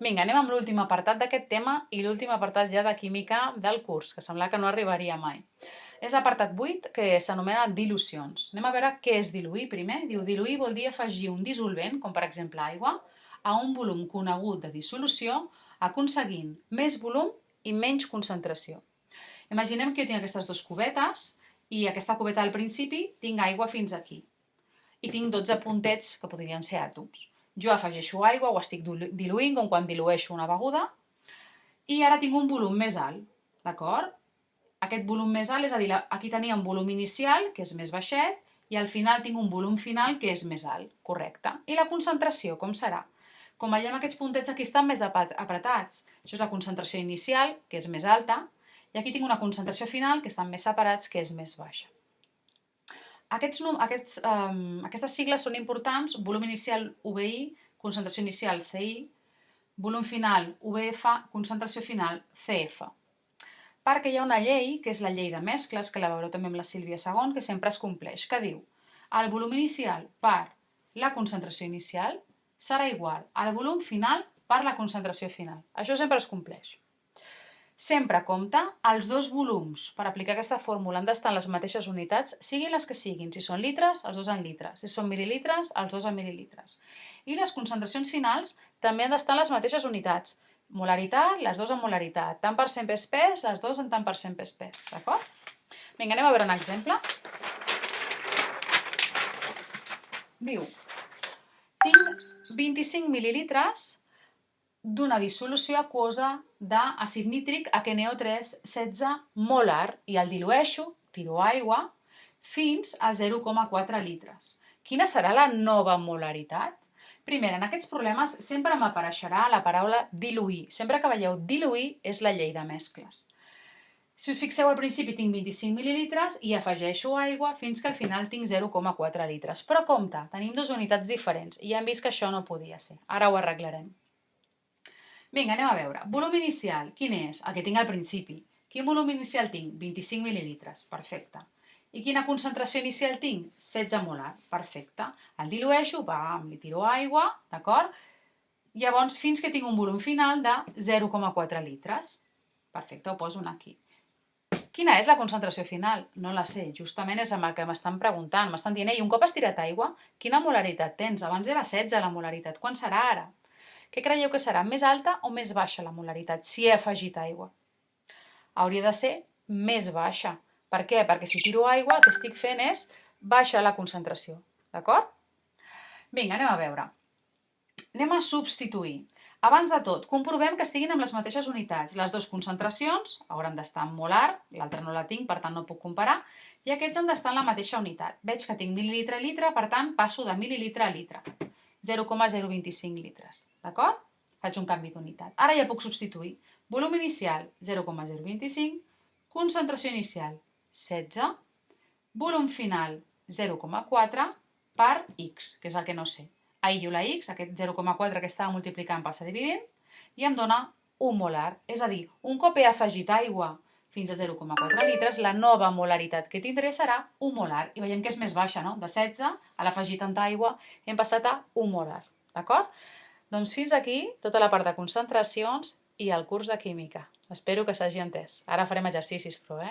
Vinga, anem amb l'últim apartat d'aquest tema i l'últim apartat ja de química del curs, que sembla que no arribaria mai. És l'apartat 8, que s'anomena dilucions. Anem a veure què és diluir primer. Diu, diluir vol dir afegir un dissolvent, com per exemple aigua, a un volum conegut de dissolució, aconseguint més volum i menys concentració. Imaginem que jo tinc aquestes dues cubetes i aquesta cubeta al principi tinc aigua fins aquí. I tinc 12 puntets que podrien ser àtoms. Jo afegeixo aigua, ho estic diluint, com quan dilueixo una beguda, i ara tinc un volum més alt, d'acord? Aquest volum més alt, és a dir, aquí tenia un volum inicial, que és més baixet, i al final tinc un volum final, que és més alt, correcte. I la concentració, com serà? Com veiem, aquests puntets aquí estan més apretats. Això és la concentració inicial, que és més alta, i aquí tinc una concentració final, que estan més separats, que és més baixa. Aquestes sigles són importants: volum inicial UVI, concentració inicial CI, volum final UVF, concentració final CF. Perquè hi ha una llei, que és la llei de mescles, que la veureu també amb la Sílvia Segón, que sempre es compleix, que diu: el volum inicial per la concentració inicial serà igual al volum final per la concentració final. Això sempre es compleix. Sempre compta els dos volums. Per aplicar aquesta fórmula han d'estar en les mateixes unitats, siguin les que siguin. Si són litres, els dos en litres. Si són mil·lilitres, els dos en mil·lilitres. I les concentracions finals també han d'estar en les mateixes unitats. Molaritat, les dues en molaritat. Tant per cent pes pes, les dues en tant per cent pes pes. D'acord? Vinga, anem a veure un exemple. Diu, tinc 25 mil·lilitres d'una dissolució aquosa d'àcid nítric HNO3 16 molar i el dilueixo, tiro aigua, fins a 0,4 litres. Quina serà la nova molaritat? Primer, en aquests problemes sempre m'apareixerà la paraula diluir. Sempre que veieu diluir és la llei de mescles. Si us fixeu, al principi tinc 25 mil·lilitres i afegeixo aigua fins que al final tinc 0,4 litres. Però compte, tenim dues unitats diferents i ja hem vist que això no podia ser. Ara ho arreglarem. Vinga, anem a veure. Volum inicial, quin és? El que tinc al principi. Quin volum inicial tinc? 25 mil·lilitres. Perfecte. I quina concentració inicial tinc? 16 molar. Perfecte. El dilueixo, li tiro aigua, d'acord? Llavors, fins que tinc un volum final de 0,4 litres. Perfecte, ho poso aquí. Quina és la concentració final? No la sé. Justament és amb el que m'estan preguntant. M'estan dient, un cop has tirat aigua, quina molaritat tens? Abans era 16 la molaritat. Quan serà ara? Què creieu que serà? Més alta o més baixa la molaritat si he afegit aigua? Hauria de ser més baixa. Per què? Perquè si tiro aigua el que estic fent és baixar la concentració. D'acord? Vinga, anem a veure. Anem a substituir. Abans de tot, comprovem que estiguin amb les mateixes unitats. Les dues concentracions hauran d'estar en molar, l'altra no la tinc, per tant no puc comparar, i aquests han d'estar en la mateixa unitat. Veig que tinc mil·lilitre a litre, per tant passo de mil·lilitre a litre. 0,025 litres, d'acord? Faig un canvi d'unitat. Ara ja puc substituir. Volum inicial, 0,025, concentració inicial, 16, volum final, 0,4 per X, que és el que no sé. Aïllo la X, aquest 0,4 que estava multiplicant passa dividint, i em dona 1 molar. És a dir, un cop he afegit aigua fins a 0,4 litres, la nova molaritat que tindré serà 1 molar. I veiem que és més baixa, no? De 16, a l'afegir tanta aigua, hem passat a 1 molar. D'acord? Doncs fins aquí tota la part de concentracions i el curs de química. Espero que s'hagi entès. Ara farem exercicis, però,